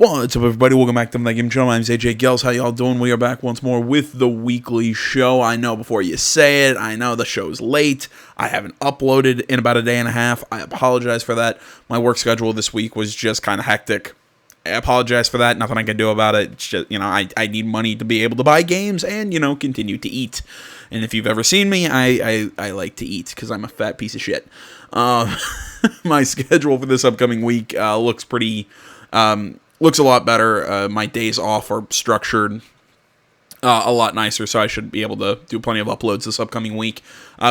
What's up, everybody? Welcome back to the Game Channel. My name's AJ Gels. How y'all doing? We are back once more with the weekly show. I know before you say it, I know the show's late. I haven't uploaded in about a day and a half. I apologize for that. My work schedule this week was just kind of hectic. I apologize for that. Nothing I can do about it. It's just, I need money to be able to buy games and, continue to eat. And if you've ever seen me, I like to eat because I'm a fat piece of shit. My schedule for this upcoming week looks pretty... looks a lot better. My days off are structured a lot nicer, so I should be able to do plenty of uploads this upcoming week,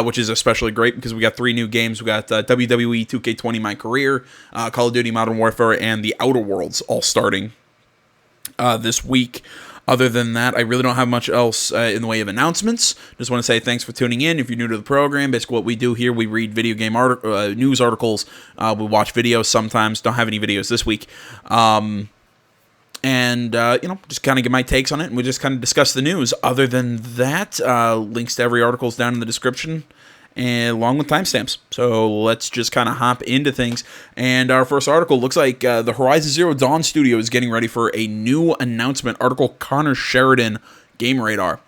which is especially great because we got 3 new games. We got WWE 2K20 My Career, Call of Duty Modern Warfare, and The Outer Worlds all starting this week. Other than that, I really don't have much else in the way of announcements. Just want to say thanks for tuning in. If you're new to the program, basically what we do here, we read video game news articles. We watch videos sometimes. Don't have any videos this week. Just kind of get my takes on it, and we just kind of discuss the news. Other than that, links to every article is down in the description, and along with timestamps. So let's just kind of hop into things. And our first article looks like the Horizon Zero Dawn studio is getting ready for a new announcement. Article Connor Sheridan, Game Radar.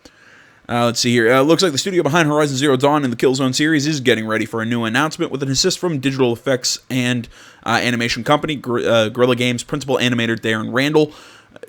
Let's see here. Looks like the studio behind Horizon Zero Dawn and the Killzone series is getting ready for a new announcement with an assist from digital effects and animation company Guerrilla Games principal animator Darren Randall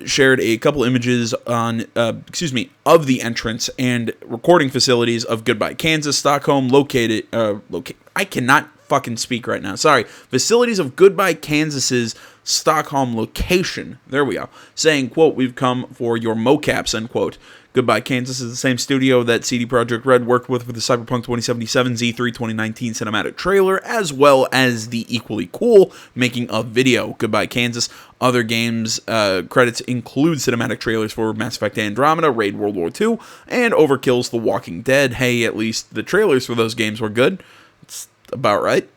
shared a couple images on of the entrance and recording facilities of Goodbye Kansas, Stockholm, I cannot fucking speak right now. Sorry. Facilities of Goodbye Kansas's Stockholm location. There we go. Saying, quote, "We've come for your mocaps," end quote. Goodbye Kansas is the same studio that CD Projekt Red worked with for the Cyberpunk 2077 Z3 2019 cinematic trailer, as well as the equally cool making of video. Goodbye Kansas. Other games credits include cinematic trailers for Mass Effect Andromeda, Raid World War II, and Overkill's The Walking Dead. Hey, at least the trailers for those games were good. It's about right.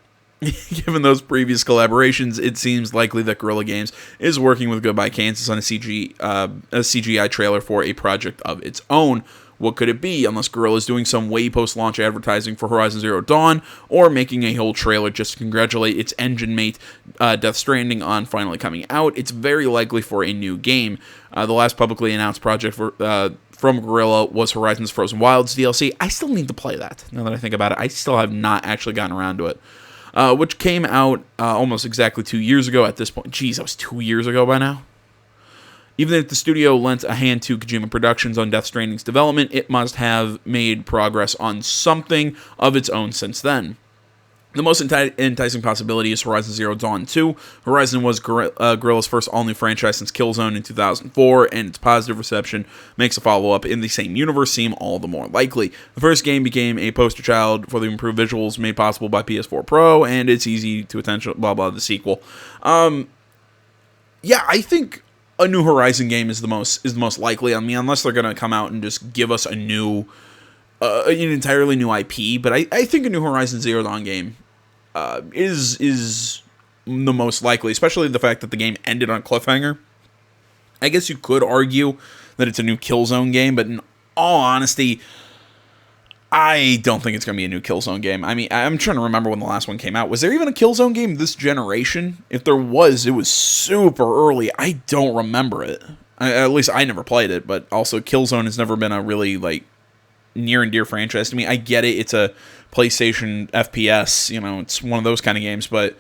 Given those previous collaborations, it seems likely that Guerrilla Games is working with Goodbye Kansas on a CGI trailer for a project of its own. What could it be, unless Guerrilla is doing some way post-launch advertising for Horizon Zero Dawn, or making a whole trailer just to congratulate its engine mate, Death Stranding, on finally coming out? It's very likely for a new game. The last publicly announced project from Guerrilla was Horizon's Frozen Wilds DLC. I still need to play that, now that I think about it. I still have not actually gotten around to it. Which came out almost exactly 2 years ago at this point. Jeez, that was 2 years ago by now. Even if the studio lent a hand to Kojima Productions on Death Stranding's development, it must have made progress on something of its own since then. The most enticing possibility is Horizon Zero Dawn 2. Horizon was Guerrilla's first all-new franchise since Killzone in 2004, and its positive reception makes a follow-up in the same universe seem all the more likely. The first game became a poster child for the improved visuals made possible by PS4 Pro, and it's easy to attention, blah, blah, the sequel. I think a new Horizon game is the most likely. I mean, unless they're going to come out and just give us an entirely new IP, but I think a new Horizon Zero Dawn game is the most likely, especially the fact that the game ended on a cliffhanger. I guess you could argue that it's a new Killzone game, but in all honesty, I don't think it's going to be a new Killzone game. I mean, I'm trying to remember when the last one came out. Was there even a Killzone game this generation? If there was, it was super early. I don't remember it. At least I never played it, but also Killzone has never been a really, near and dear franchise to me. I get it. It's a PlayStation FPS, it's one of those kind of games, but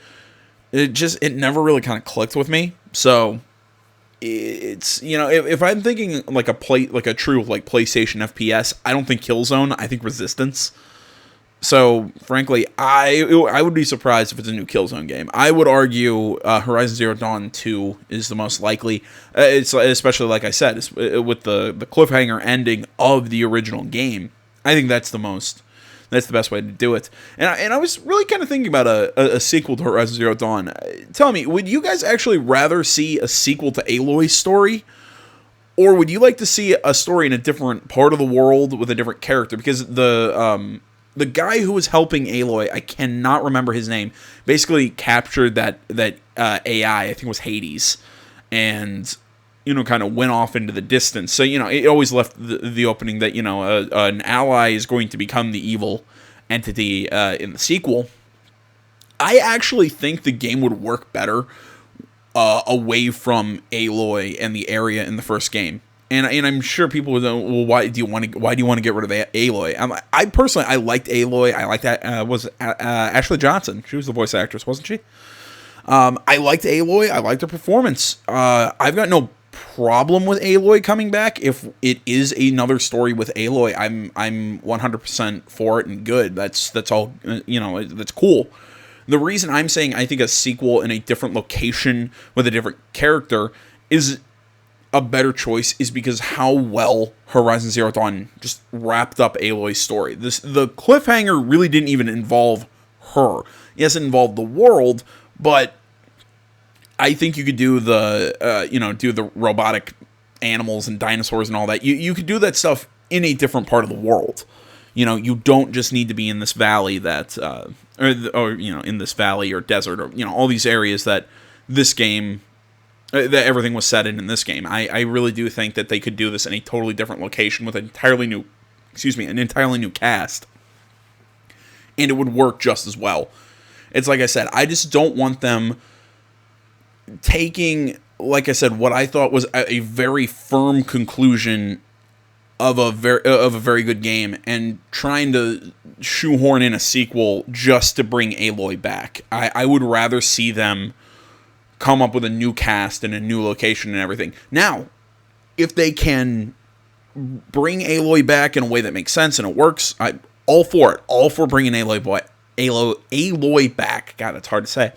it never really kind of clicked with me. So it's, if I'm thinking like a true PlayStation FPS, I don't think Killzone, I think Resistance. So frankly, I would be surprised if it's a new Killzone game. I would argue Horizon Zero Dawn 2 is the most likely. It's especially, like I said, with the cliffhanger ending of the original game. I think that's the best way to do it. And I was really kind of thinking about a sequel to Horizon Zero Dawn. Tell me, would you guys actually rather see a sequel to Aloy's story? Or would you like to see a story in a different part of the world with a different character? Because the guy who was helping Aloy, I cannot remember his name, basically captured that AI, I think it was Hades, and kind of went off into the distance. So, it always left the opening that, an ally is going to become the evil entity in the sequel. I actually think the game would work better away from Aloy and the area in the first game. And I'm sure people would know, well, why do you want to get rid of Aloy? I personally, I liked Aloy. I liked that. Was Ashley Johnson? She was the voice actress, wasn't she? I liked Aloy. I liked her performance. I've got no problem with Aloy coming back. If it is another story with Aloy, I'm 100% for it and good. That's all. That's cool. The reason I'm saying I think a sequel in a different location with a different character is a better choice is because how well Horizon Zero Dawn just wrapped up Aloy's story. The cliffhanger really didn't even involve her. Yes, it involved the world, but I think you could do the robotic animals and dinosaurs and all that. You could do that stuff in a different part of the world. You don't just need to be in this valley that, in this valley or desert or, all these areas that this game, that everything was set in this game. I really do think that they could do this in a totally different location with an entirely new cast. And it would work just as well. It's like I said, I just don't want them taking, like I said, what I thought was a very firm conclusion of a very good game and trying to shoehorn in a sequel just to bring Aloy back. I would rather see them come up with a new cast and a new location and everything. Now, if they can bring Aloy back in a way that makes sense and it works, I'm all for it. All for bringing Aloy back. God, it's hard to say.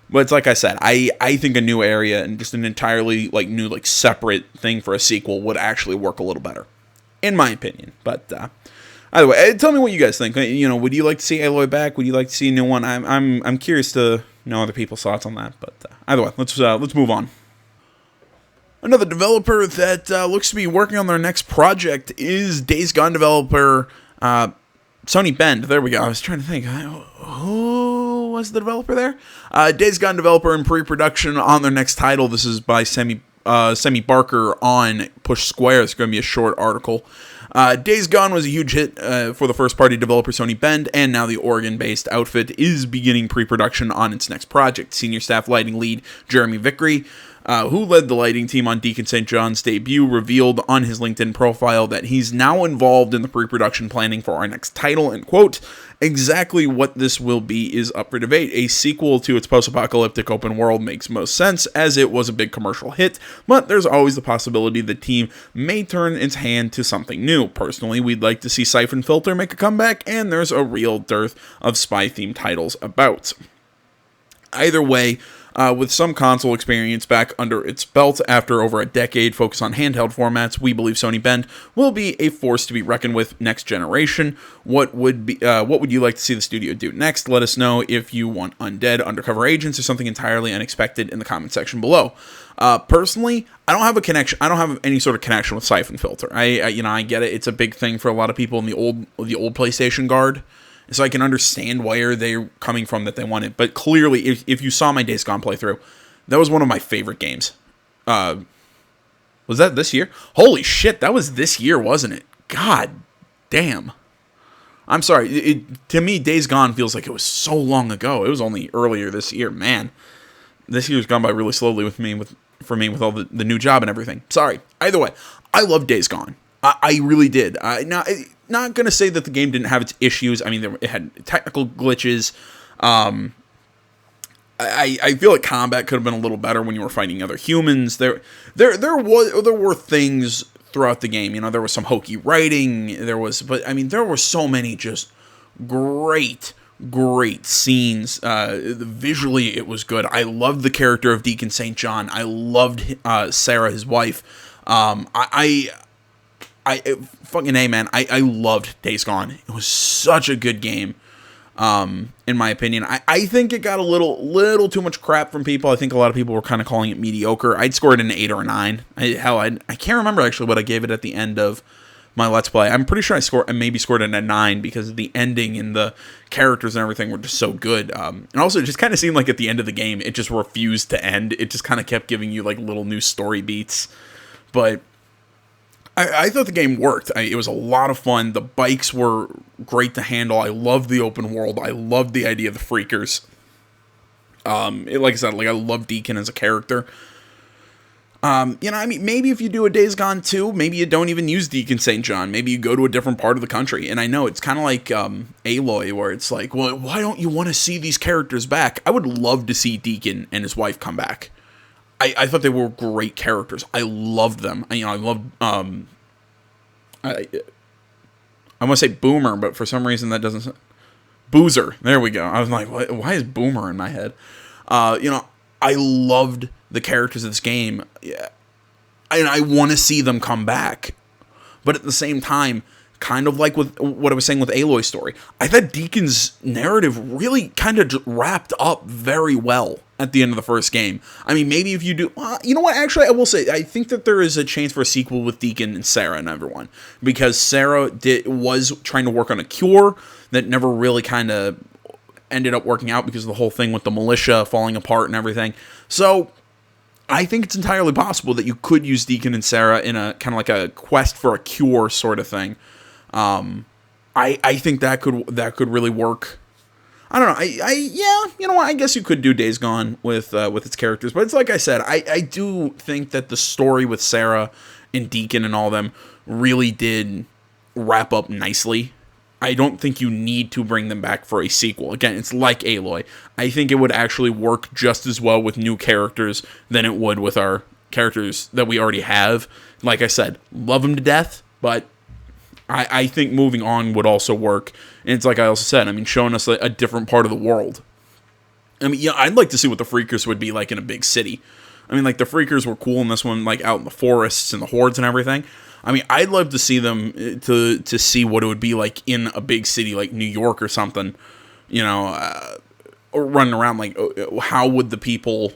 But it's like I said, I think a new area and just an entirely new separate thing for a sequel would actually work a little better, in my opinion. But either way, tell me what you guys think. Would you like to see Aloy back? Would you like to see a new one? I'm curious to know other people's thoughts on that. But either way, let's move on. Another developer that looks to be working on their next project is Days Gone developer Sony Bend. There we go. I was trying to think. Who was the developer there? Days Gone developer in pre-production on their next title. This is by Semi Barker on Push Square. It's going to be a short article. Days Gone was a huge hit for the first-party developer Sony Bend, and now the Oregon-based outfit is beginning pre-production on its next project. Senior staff lighting lead Jeremy Vickery, who led the lighting team on Deacon St. John's debut, revealed on his LinkedIn profile that he's now involved in the pre-production planning for our next title, and quote, exactly what this will be is up for debate. A sequel to its post-apocalyptic open world makes most sense, as it was a big commercial hit, but there's always the possibility the team may turn its hand to something new. Personally, we'd like to see Siphon Filter make a comeback, and there's a real dearth of spy-themed titles about. Either way, with some console experience back under its belt after over a decade focused on handheld formats, we believe Sony Bend will be a force to be reckoned with next generation. What would you like to see the studio do next? Let us know if you want undead undercover agents or something entirely unexpected in the comment section below. Personally, I don't have a connection. I don't have any sort of connection with Siphon Filter. I get it. It's a big thing for a lot of people in the old PlayStation guard. So I can understand where they're coming from that they want it. But clearly, if you saw my Days Gone playthrough, that was one of my favorite games. Was that this year? Holy shit, that was this year, wasn't it? God damn. I'm sorry. To me, Days Gone feels like it was so long ago. It was only earlier this year. Man, this year's gone by really slowly for me with all the new job and everything. Sorry. Either way, I love Days Gone. I really did. Not going to say that the game didn't have its issues. I mean, it had technical glitches. I feel like combat could have been a little better when you were fighting other humans. There were things throughout the game. There was some hokey writing. There were so many just great scenes. Visually, it was good. I loved the character of Deacon St. John. I loved Sarah, his wife. Fucking A, man. I loved Days Gone. It was such a good game, in my opinion. I think it got a little too much crap from people. I think a lot of people were kind of calling it mediocre. I'd score it an 8 or a 9. I can't remember actually what I gave it at the end of my Let's Play. I'm pretty sure I maybe scored it a 9 because the ending and the characters and everything were just so good. And also, it just kind of seemed like at the end of the game, it just refused to end. It just kind of kept giving you little new story beats. But I thought the game worked. It was a lot of fun. The bikes were great to handle. I loved the open world. I loved the idea of the freakers. Like I said, like I love Deacon as a character. I mean, maybe if you do a Days Gone 2, maybe you don't even use Deacon St. John. Maybe you go to a different part of the country. And I know it's kind of like Aloy, where it's like, well, why don't you want to see these characters back? I would love to see Deacon and his wife come back. I thought they were great characters. I loved them. I loved, I want to say Boomer, but for some reason that doesn't, Boozer. There we go. I was like, why is Boomer in my head? I loved the characters of this game, and I want to see them come back. But at the same time, kind of like with what I was saying with Aloy's story, I thought Deacon's narrative really kind of wrapped up very well at the end of the first game. I mean, maybe if you do, you know what? Actually, I will say I think that there is a chance for a sequel with Deacon and Sarah and everyone, because Sarah was trying to work on a cure that never really kind of ended up working out because of the whole thing with the militia falling apart and everything. So I think it's entirely possible that you could use Deacon and Sarah in a kind of like a quest for a cure sort of thing. I think that could really work. I don't know. Yeah, you know what? I guess you could do Days Gone with its characters, but it's like I said, I do think that the story with Sarah and Deacon and all them really did wrap up nicely. I don't think you need to bring them back for a sequel. Again, it's like Aloy. I think it would actually work just as well with new characters than it would with our characters that we already have. Like I said, love them to death, but I think moving on would also work. And it's like I also said, I mean, showing us a different part of the world. I mean, yeah, I'd like to see what the Freakers would be like in a big city. I mean, like, the Freakers were cool in this one, like, out in the forests and the hordes and everything. I mean, I'd love to see them, to see what it would be like in a big city like New York or something, or running around, like, how would the people,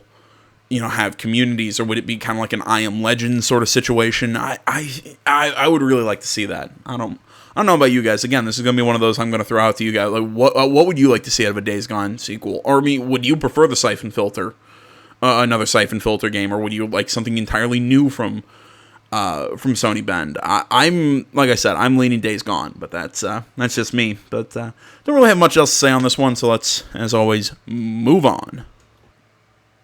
have communities, or would it be kind of like an I Am Legend sort of situation? I would really like to see that. I don't know about you guys. Again, this is going to be one of those I'm going to throw out to you guys. Like, what would you like to see out of a Days Gone sequel? Or, I mean, would you prefer the Siphon Filter, another Siphon Filter game, or would you like something entirely new from Sony Bend? I'm like I said, I'm leaning Days Gone, but that's just me. But don't really have much else to say on this one, so let's, as always, move on.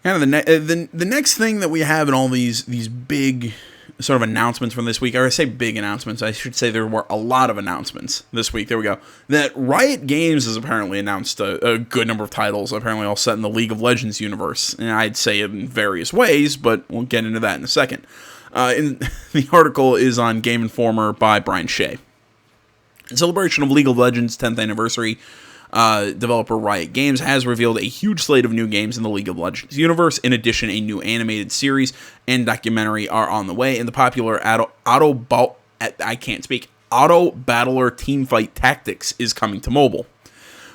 Kind of the next thing that we have in all these big sort of announcements from this week, or I say big announcements, I should say there were a lot of announcements this week. There we go. That Riot Games has apparently announced a good number of titles, apparently all set in the League of Legends universe, and I'd say in various ways, but we'll get into that in a second. The article is on Game Informer by Brian Shea. In celebration of League of Legends' 10th anniversary, developer Riot Games has revealed a huge slate of new games in the League of Legends universe. In addition, a new animated series and documentary are on the way, and the popular Auto Battler Teamfight Tactics is coming to mobile.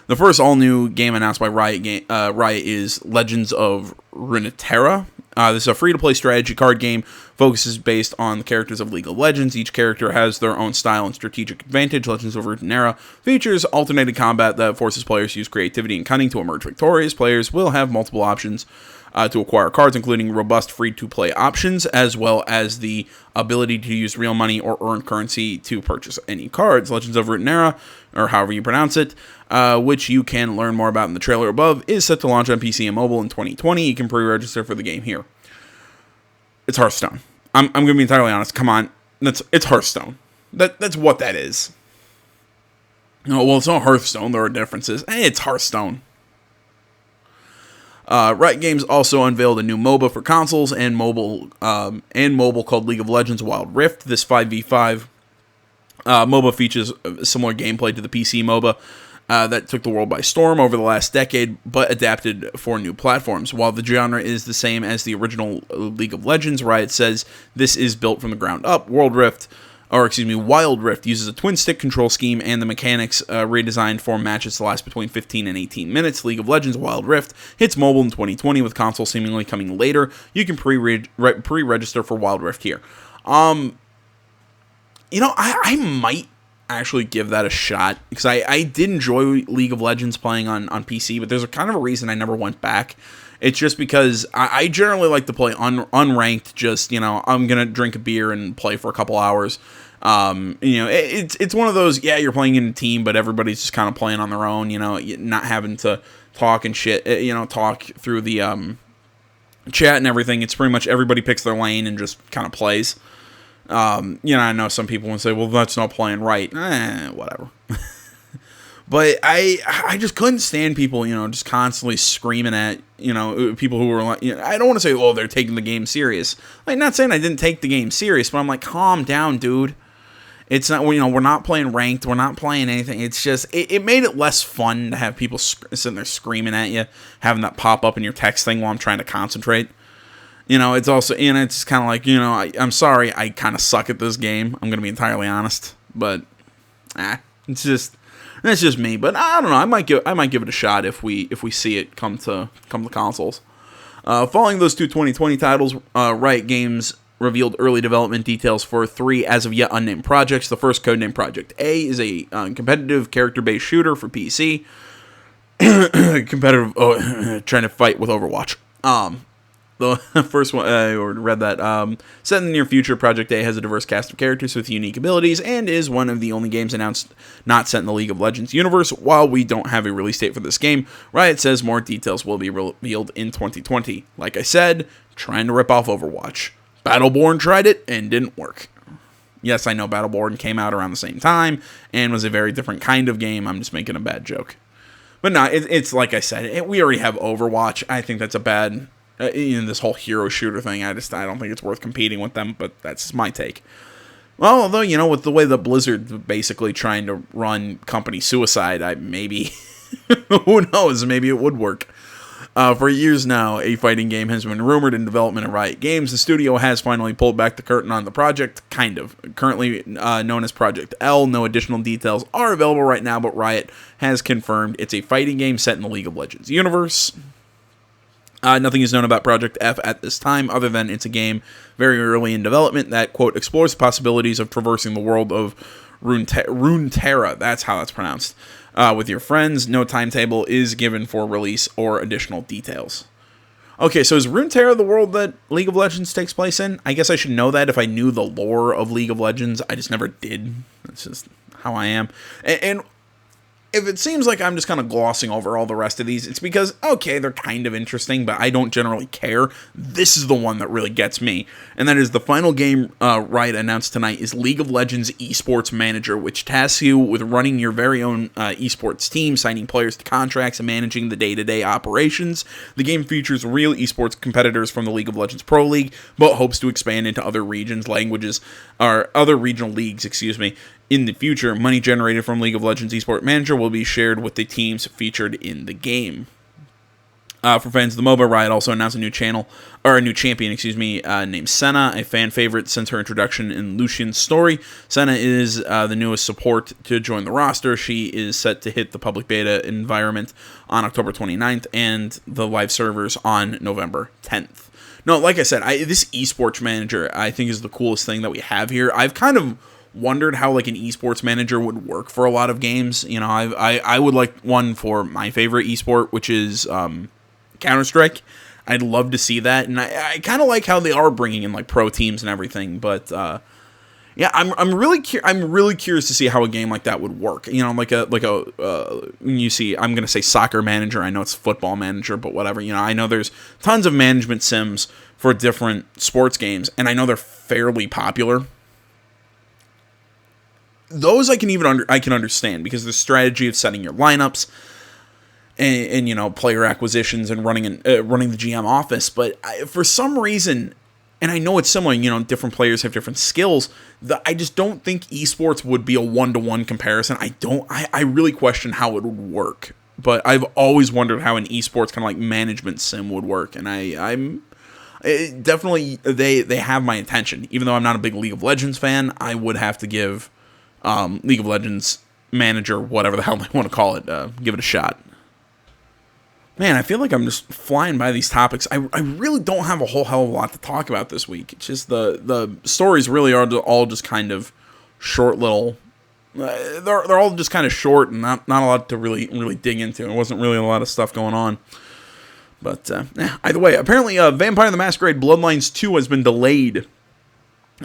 The first all-new game announced by Riot is Legends of Runeterra. This is a free-to-play strategy card game. Focuses based on the characters of League of Legends. Each character has their own style and strategic advantage. Legends of Runeterra features alternated combat that forces players to use creativity and cunning to emerge victorious. Players will have multiple options to acquire cards, including robust free-to-play options, as well as the ability to use real money or earn currency to purchase any cards. Legends of Runeterra, or however you pronounce it, which you can learn more about in the trailer above, is set to launch on PC and mobile in 2020. You can pre-register for the game here. It's Hearthstone. I'm going to be entirely honest. Come on. It's Hearthstone. That's what that is. Oh, well, it's not Hearthstone. There are differences. It's Hearthstone. Riot Games also unveiled a new MOBA for consoles and mobile called League of Legends Wild Rift. This 5v5 MOBA features similar gameplay to the PC MOBA that took the world by storm over the last decade, but adapted for new platforms. While the genre is the same as the original League of Legends, Riot says this is built from the ground up. Wild Rift uses a twin-stick control scheme and the mechanics redesigned for matches to last between 15 and 18 minutes. League of Legends Wild Rift hits mobile in 2020, with console seemingly coming later. You can pre-register for Wild Rift here. I might actually give that a shot, because I did enjoy League of Legends playing on PC, but there's a kind of a reason I never went back. It's just because I generally like to play unranked, just, I'm going to drink a beer and play for a couple hours. It's one of those, yeah, you're playing in a team, but everybody's just kind of playing on their own, not having to talk and shit, talk through the chat and everything. It's pretty much everybody picks their lane and just kind of plays. I know some people would say, well, that's not playing right. Whatever. But I just couldn't stand people, just constantly screaming at, people who were like, I don't want to say, oh, they're taking the game serious. Like, not saying I didn't take the game serious, but I'm like, calm down, dude. It's not, we're not playing ranked. We're not playing anything. It's just, it made it less fun to have people sitting there screaming at you, having that pop up in your text thing while I'm trying to concentrate. It's also, it's kind of like, I'm sorry, I kind of suck at this game. I'm going to be entirely honest. But, it's just, that's just me. But I don't know. I might give it a shot if we see it come to consoles. Following those two 2020 titles, Riot Games revealed early development details for 3 as of yet unnamed projects. The first, codenamed Project A, is a competitive character-based shooter for PC. Competitive, trying to fight with Overwatch. The first one, I already read that. Set in the near future, Project A has a diverse cast of characters with unique abilities and is one of the only games announced not set in the League of Legends universe. While we don't have a release date for this game, Riot says more details will be revealed in 2020. Like I said, trying to rip off Overwatch. Battleborn tried it and didn't work. Yes, I know Battleborn came out around the same time and was a very different kind of game. I'm just making a bad joke. But no, it's like I said, we already have Overwatch. I think that's a bad... this whole hero shooter thing, I don't think it's worth competing with them, but that's my take. Well, although, with the way that Blizzard basically trying to run company suicide, maybe, who knows, maybe it would work. For years now, a fighting game has been rumored in development at Riot Games. The studio has finally pulled back the curtain on the project, kind of. Currently known as Project L, no additional details are available right now, but Riot has confirmed it's a fighting game set in the League of Legends universe. Nothing is known about Project F at this time, other than it's a game very early in development that, quote, explores the possibilities of traversing the world of Runeterra, that's how that's pronounced, with your friends. No timetable is given for release or additional details. Okay, so is Runeterra the world that League of Legends takes place in? I guess I should know that if I knew the lore of League of Legends. I just never did. That's just how I am. And if it seems like I'm just kind of glossing over all the rest of these, it's because, okay, they're kind of interesting, but I don't generally care. This is the one that really gets me, and that is the final game Riot announced tonight is League of Legends Esports Manager, which tasks you with running your very own esports team, signing players to contracts, and managing the day-to-day operations. The game features real esports competitors from the League of Legends Pro League, but hopes to expand into other regions, other regional leagues, in the future. Money generated from League of Legends Esports Manager will be shared with the teams featured in the game. For fans of the MOBA, Riot also announced a new champion, named Senna, a fan favorite since her introduction in Lucian's story. Senna is the newest support to join the roster. She is set to hit the public beta environment on October 29th and the live servers on November 10th. No, like I said, this Esports Manager, I think, is the coolest thing that we have here. I've kind of wondered how an esports manager would work for a lot of games. I would like one for my favorite esport, which is Counter-Strike. I'd love to see that, and I kind of like how they are bringing in pro teams and everything. But yeah, I'm really curious to see how a game like that would work. You see, I'm gonna say soccer manager. I know it's football manager, but whatever. I know there's tons of management sims for different sports games, and I know they're fairly popular. Those I can understand because the strategy of setting your lineups and player acquisitions and running the GM office. But for some reason, and I know it's similar, different players have different skills. I just don't think esports would be a 1-to-1 comparison. I really question how it would work. But I've always wondered how an esports kind of management sim would work, and I'm definitely they have my attention. Even though I'm not a big League of Legends fan, I would have to give League of Legends Manager, whatever the hell they want to call it, give it a shot. Man, I feel like I'm just flying by these topics. I really don't have a whole hell of a lot to talk about this week. It's just the stories really are all just kind of short little... They're all just kind of short and not a lot to really dig into. There wasn't really a lot of stuff going on. But either way, apparently Vampire the Masquerade Bloodlines 2 has been delayed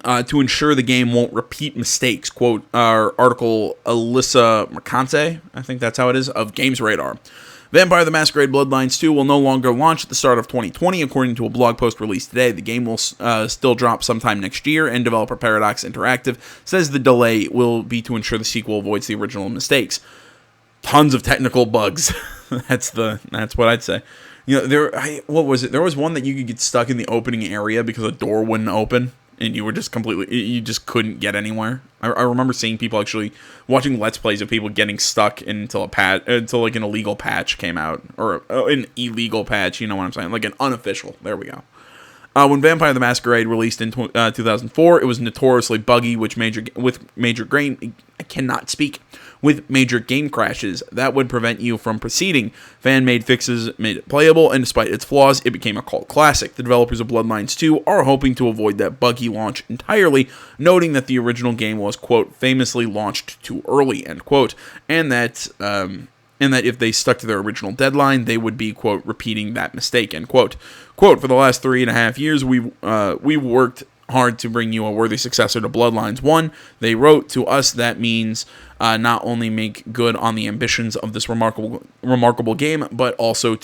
to ensure the game won't repeat mistakes. Quote, our article, Alyssa Mercante, I think that's how it is, of Games Radar. Vampire the Masquerade Bloodlines 2 will no longer launch at the start of 2020, according to a blog post released today. The game will still drop sometime next year, and developer Paradox Interactive says the delay will be to ensure the sequel avoids the original mistakes. Tons of technical bugs. That's what I'd say. You know, what was it? There was one that you could get stuck in the opening area because a door wouldn't open, and you were just you just couldn't get anywhere. I remember seeing people actually watching Let's Plays of people getting stuck until like an illegal patch came out, or an illegal patch. You know what I'm saying? Like an unofficial. There we go. When Vampire the Masquerade released in 2004, it was notoriously buggy, with major game crashes that would prevent you from proceeding. Fan-made fixes made it playable, and despite its flaws, it became a cult classic. The developers of Bloodlines 2 are hoping to avoid that buggy launch entirely, noting that the original game was, quote, famously launched too early, end quote, and that if they stuck to their original deadline, they would be, quote, repeating that mistake, end quote. Quote, for the last 3.5 years, we've worked hard to bring you a worthy successor to Bloodlines 1. They wrote to us that means not only make good on the ambitions of this remarkable game, but also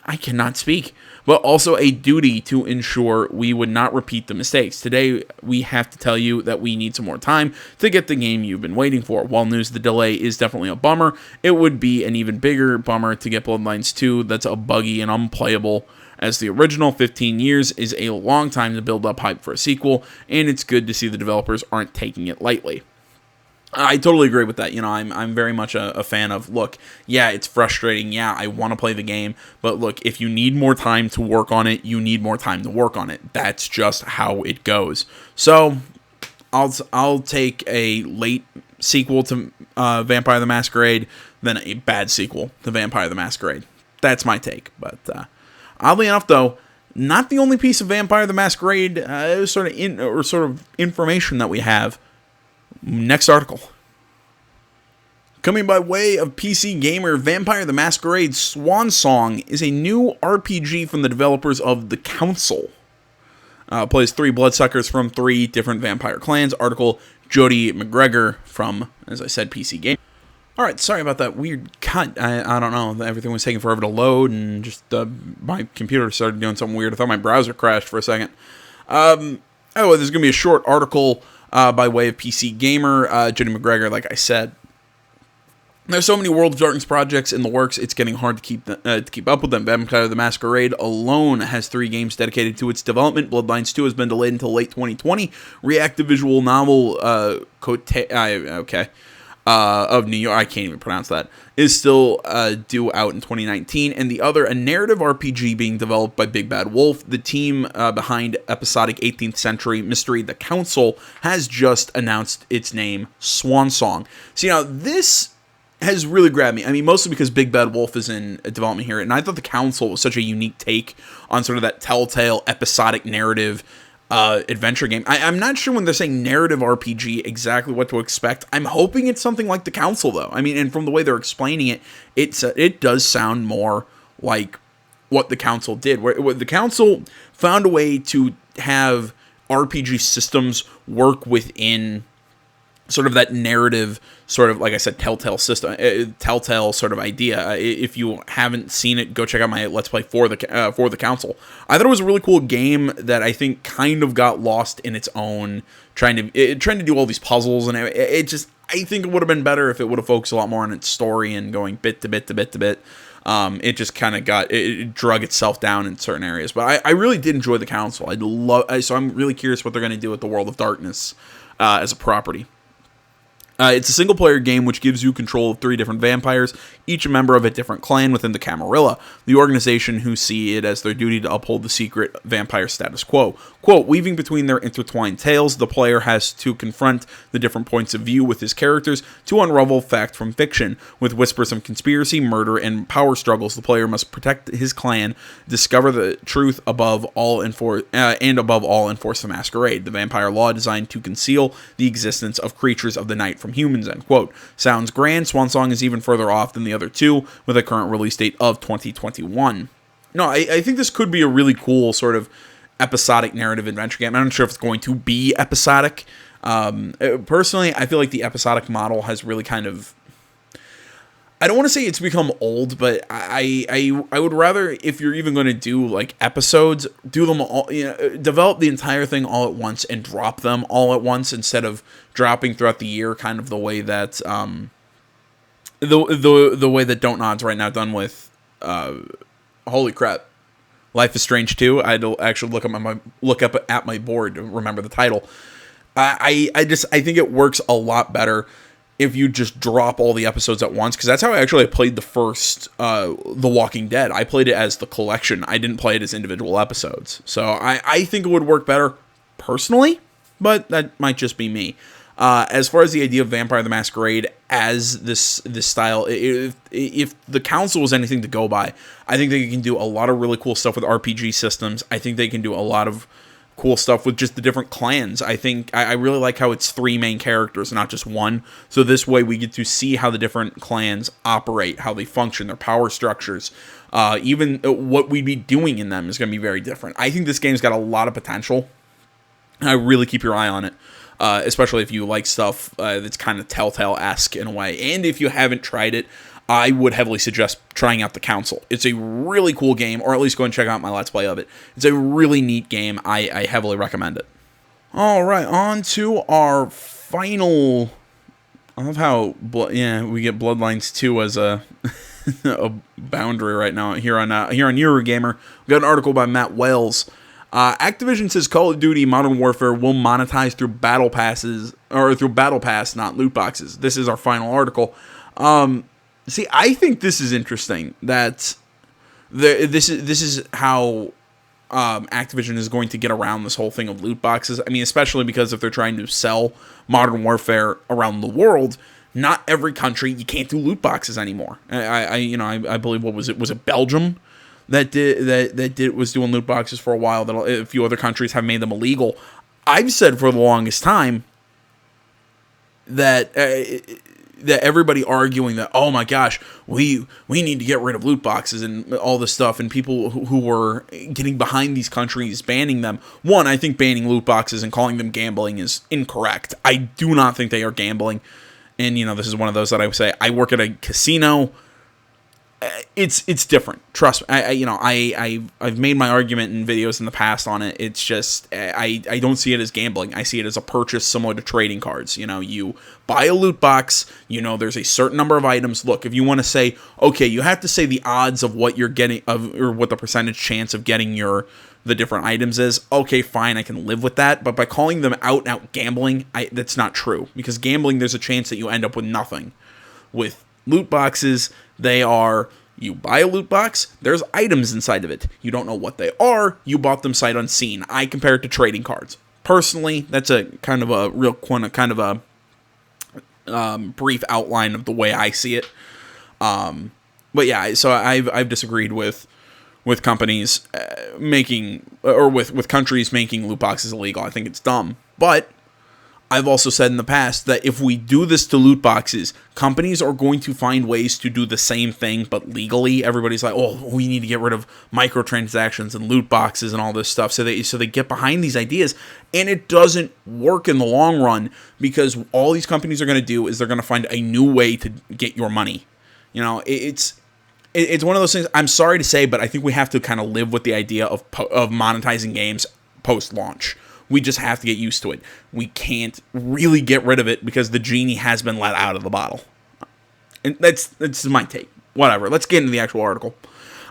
I cannot speak, but also a duty to ensure we would not repeat the mistakes. Today, we have to tell you that we need some more time to get the game you've been waiting for. While news the delay is definitely a bummer, it would be an even bigger bummer to get Bloodlines 2 that's a buggy and unplayable as the original. 15 years is a long time to build up hype for a sequel, and it's good to see the developers aren't taking it lightly. I totally agree with that. You know, I'm very much a fan of, look, yeah, it's frustrating. Yeah, I want to play the game. But look, if you need more time to work on it, you need more time to work on it. That's just how it goes. So I'll take a late sequel to Vampire the Masquerade than a bad sequel to Vampire the Masquerade. That's my take. But oddly enough, though, not the only piece of Vampire the Masquerade sort of information that we have. Next article. Coming by way of PC Gamer, Vampire the Masquerade Swansong is a new RPG from the developers of The Council. Plays 3 bloodsuckers from 3 different vampire clans. Article, Jody McGregor from, as I said, PC Gamer. Alright, sorry about that weird cut. I don't know. Everything was taking forever to load, and just my computer started doing something weird. I thought my browser crashed for a second. There's going to be a short article by way of PC Gamer. Jody McGregor, like I said. There's so many World of Darkness projects in the works, it's getting hard to keep up with them. Vampire the Masquerade alone has 3 games dedicated to its development. Bloodlines 2 has been delayed until late 2020. Reactive visual novel, of New York, I can't even pronounce that, is still due out in 2019, and the other, a narrative RPG being developed by Big Bad Wolf. The team behind episodic 18th century mystery The Council has just announced its name, Swansong. So, you know, this has really grabbed me. I mean, mostly because Big Bad Wolf is in development here, and I thought The Council was such a unique take on sort of that telltale episodic narrative adventure game. I'm not sure when they're saying narrative RPG exactly what to expect. I'm hoping it's something like The Council, though. I mean, and from the way they're explaining it, it does sound more like what The Council did. Where The Council found a way to have RPG systems work within sort of that narrative, sort of, like I said, telltale system, telltale sort of idea. If you haven't seen it, go check out my Let's Play for the Council. I thought it was a really cool game that I think kind of got lost in its own, trying to do all these puzzles, and it just, I think it would have been better if it would have focused a lot more on its story and going bit to bit to bit to bit. It just kind of it drug itself down in certain areas. But I really did enjoy The Council. So I'm really curious what they're going to do with the World of Darkness as a property. It's a single-player game which gives you control of 3 different vampires, each a member of a different clan within the Camarilla, the organization who see it as their duty to uphold the secret vampire status quo. Quote, weaving between their intertwined tales, the player has to confront the different points of view with his characters to unravel fact from fiction. With whispers of conspiracy, murder, and power struggles, the player must protect his clan, discover the truth above all, enforce the masquerade, the vampire law designed to conceal the existence of creatures of the night from humans, end quote. Sounds grand. Swansong is even further off than the other 2, with a current release date of 2021. No, I think this could be a really cool sort of episodic narrative adventure game. I'm not sure if it's going to be episodic. Personally, I feel like the episodic model has really kind of, I don't want to say it's become old, but I would rather, if you're even going to do like episodes, do them all, develop the entire thing all at once and drop them all at once instead of dropping throughout the year, kind of the way that the way that Don't Nod's right now done with holy crap, Life is Strange 2. I'd actually look up at my board to remember the title. I think it works a lot better if you just drop all the episodes at once, because that's how I played the first The Walking Dead. I played it as the collection. I didn't play it as individual episodes. So I think it would work better personally, but that might just be me. As far as the idea of Vampire the Masquerade as this style, if the council was anything to go by, I think they can do a lot of really cool stuff with RPG systems. I think they can do a lot of cool stuff with just the different clans. I really like how it's 3 main characters, not just one. So this way we get to see how the different clans operate, how they function, their power structures. Even what we'd be doing in them is going to be very different. I think this game's got a lot of potential. I really keep your eye on it. Especially if you like stuff that's kind of Telltale-esque in a way. And if you haven't tried it, I would heavily suggest trying out the Council. It's a really cool game, or at least go and check out my Let's Play of it. It's a really neat game. I heavily recommend it. All right, on to our final... I love how we get Bloodlines 2 as a boundary right now here on Eurogamer. We got an article by Matt Wells. Activision says Call of Duty Modern Warfare will monetize through battle passes, or through battle pass, not loot boxes. This is our final article. See, I think this is interesting that this is how Activision is going to get around this whole thing of loot boxes. I mean, especially because if they're trying to sell Modern Warfare around the world, not every country, you can't do loot boxes anymore. I believe, was it Belgium that was doing loot boxes for a while. That a few other countries have made them illegal. I've said for the longest time that everybody arguing that, oh my gosh, we need to get rid of loot boxes and all this stuff, and people who were getting behind these countries banning them. One, I think banning loot boxes and calling them gambling is incorrect. I do not think they are gambling. And this is one of those that I would say, I work at a casino. It's different. Trust me. I've made my argument in videos in the past on it. It's just I don't see it as gambling. I see it as a purchase similar to trading cards. You buy a loot box. There's a certain number of items. Look, if you want to say, okay, you have to say the odds of what you're getting or what the percentage chance of getting the different items is. Okay, fine, I can live with that. But by calling them out and out gambling, that's not true, because gambling, there's a chance that you end up with nothing. With loot boxes, you buy a loot box, there's items inside of it. You don't know what they are, you bought them sight unseen. I compare it to trading cards. Personally, that's a kind of a real kind of a brief outline of the way I see it. But yeah, so I've disagreed with companies making, or with countries making loot boxes illegal. I think it's dumb. But I've also said in the past that if we do this to loot boxes, companies are going to find ways to do the same thing, but legally. Everybody's like, oh, we need to get rid of microtransactions and loot boxes and all this stuff. So they get behind these ideas, and it doesn't work in the long run, because all these companies are going to do is they're going to find a new way to get your money. It's one of those things. I'm sorry to say, but I think we have to kind of live with the idea of monetizing games post-launch. We just have to get used to it. We can't really get rid of it because the genie has been let out of the bottle. And that's my take. Whatever. Let's get into the actual article.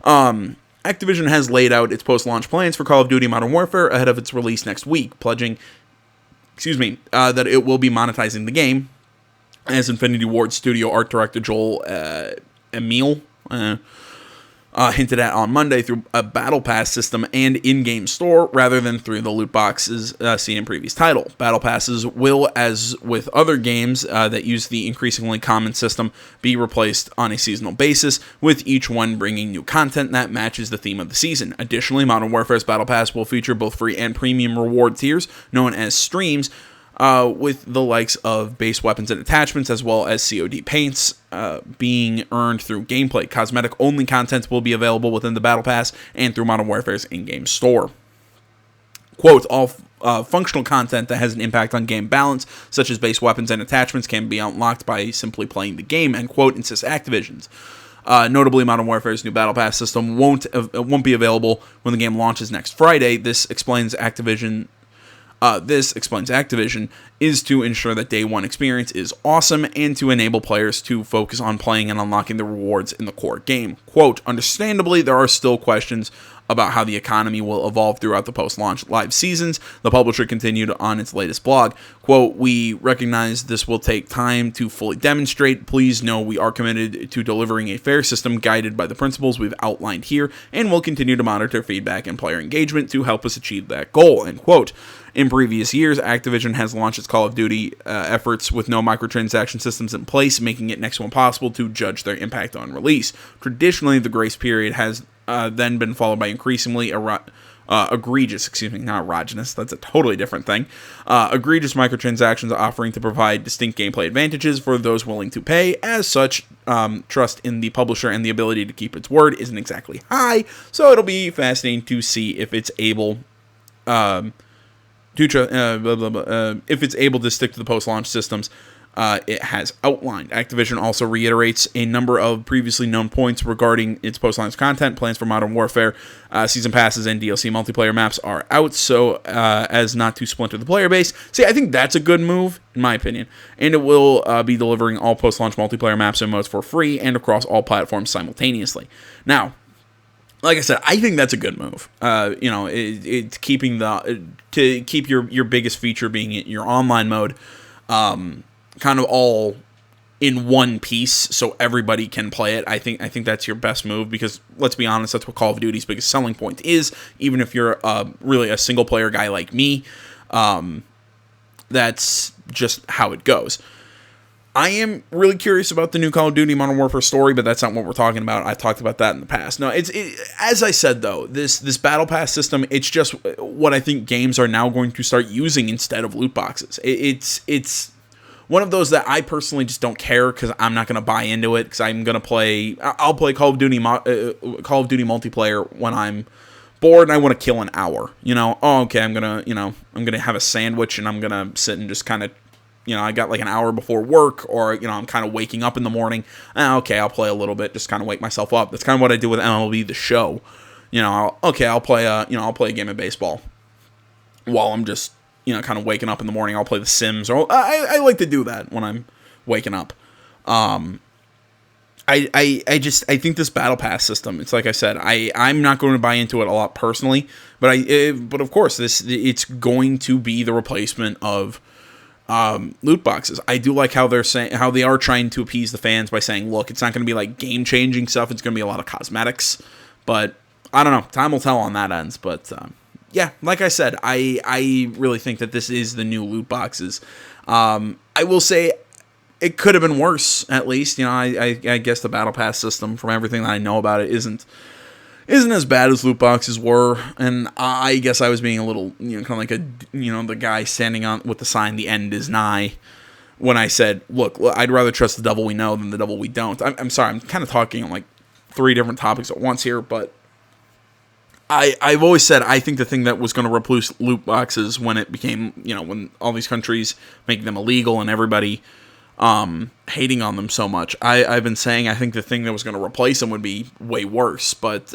Activision has laid out its post-launch plans for Call of Duty Modern Warfare ahead of its release next week, pledging, that it will be monetizing the game, as Infinity Ward studio art director Joel Emile hinted at on Monday, through a battle pass system and in-game store rather than through the loot boxes seen in previous title. Battle passes will, as with other games that use the increasingly common system, be replaced on a seasonal basis, with each one bringing new content that matches the theme of the season. Additionally, Modern Warfare's battle pass will feature both free and premium reward tiers known as streams, with the likes of base weapons and attachments, as well as COD paints being earned through gameplay. Cosmetic-only content will be available within the Battle Pass and through Modern Warfare's in-game store. Quote, all functional content that has an impact on game balance, such as base weapons and attachments, can be unlocked by simply playing the game, end quote, insists Activision. Notably, Modern Warfare's new Battle Pass system won't be available when the game launches next Friday. This explains Activision is to ensure that day one experience is awesome and to enable players to focus on playing and unlocking the rewards in the core game. Quote, understandably, there are still questions about how the economy will evolve throughout the post-launch live seasons. The publisher continued on its latest blog. Quote, we recognize this will take time to fully demonstrate. Please know we are committed to delivering a fair system guided by the principles we've outlined here, and will continue to monitor feedback and player engagement to help us achieve that goal, end quote. In previous years, Activision has launched its Call of Duty efforts with no microtransaction systems in place, making it next to impossible to judge their impact on release. Traditionally, the grace period has then been followed by increasingly egregious, not erogenous, that's a totally different thing, egregious microtransactions offering to provide distinct gameplay advantages for those willing to pay. As such, trust in the publisher and the ability to keep its word isn't exactly high, so it'll be fascinating to see if it's able if it's able to stick to the post-launch systems it has outlined. Activision also reiterates a number of previously known points regarding its post-launch content. Plans for Modern Warfare season passes and DLC multiplayer maps are out, so as not to splinter the player base. See, I think that's a good move, in my opinion, and it will be delivering all post-launch multiplayer maps and modes for free and across all platforms simultaneously. Now, like I said, I think that's a good move. It's keeping to keep your biggest feature being your online mode, kind of all in one piece, so everybody can play it. I think that's your best move because let's be honest, that's what Call of Duty's biggest selling point is. Even if you're really a single player guy like me, that's just how it goes. I am really curious about the new Call of Duty Modern Warfare story, but that's not what we're talking about. I've talked about that in the past. No, as I said, though, this Battle Pass system, it's just what I think games are now going to start using instead of loot boxes. It's one of those that I personally just don't care because I'm not going to buy into it because I'm going to play... I'll play Call of Duty multiplayer when I'm bored and I want to kill an hour. I'm going to have a sandwich and I'm going to sit and just kind of... I got like an hour before work, or, I'm kind of waking up in the morning. Okay, I'll play a little bit, just kind of wake myself up. That's kind of what I do with MLB The Show. I'll play a game of baseball while I'm just, kind of waking up in the morning. I'll play The Sims, or I like to do that when I'm waking up. I think this Battle Pass system, it's like I said, I'm not going to buy into it a lot personally, but of course, it's going to be the replacement of loot boxes. I do like how they are trying to appease the fans by saying, look, it's not going to be like game-changing stuff. It's going to be a lot of cosmetics. But I don't know. Time will tell on that ends. But yeah, like I said, I really think that this is the new loot boxes. I will say it could have been worse, at least. I guess the Battle Pass system, from everything that I know about it, isn't as bad as loot boxes were, and I guess I was being a little, kind of like the guy standing on with the sign, the end is nigh, when I said, look, I'd rather trust the devil we know than the devil we don't. I'm sorry, I'm kind of talking on like 3 different topics at once here, but I've always said I think the thing that was going to replace loot boxes when it became, when all these countries making them illegal and everybody hating on them so much. I've been saying I think the thing that was going to replace them would be way worse, but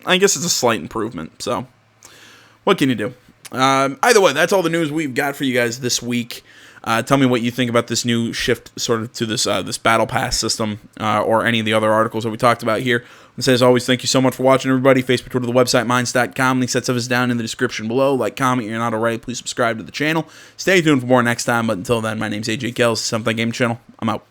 I guess it's a slight improvement, so what can you do? Either way, that's all the news we've got for you guys this week. Tell me what you think about this new shift sort of to this Battle Pass system, or any of the other articles that we talked about here. And as always, thank you so much for watching, everybody. Facebook, Twitter, the website, minds.com. Links that stuff is down in the description below. Like, comment, if you're not already. Please subscribe to the channel. Stay tuned for more next time, but until then, my name's AJ Kells, Something Game Channel. I'm out.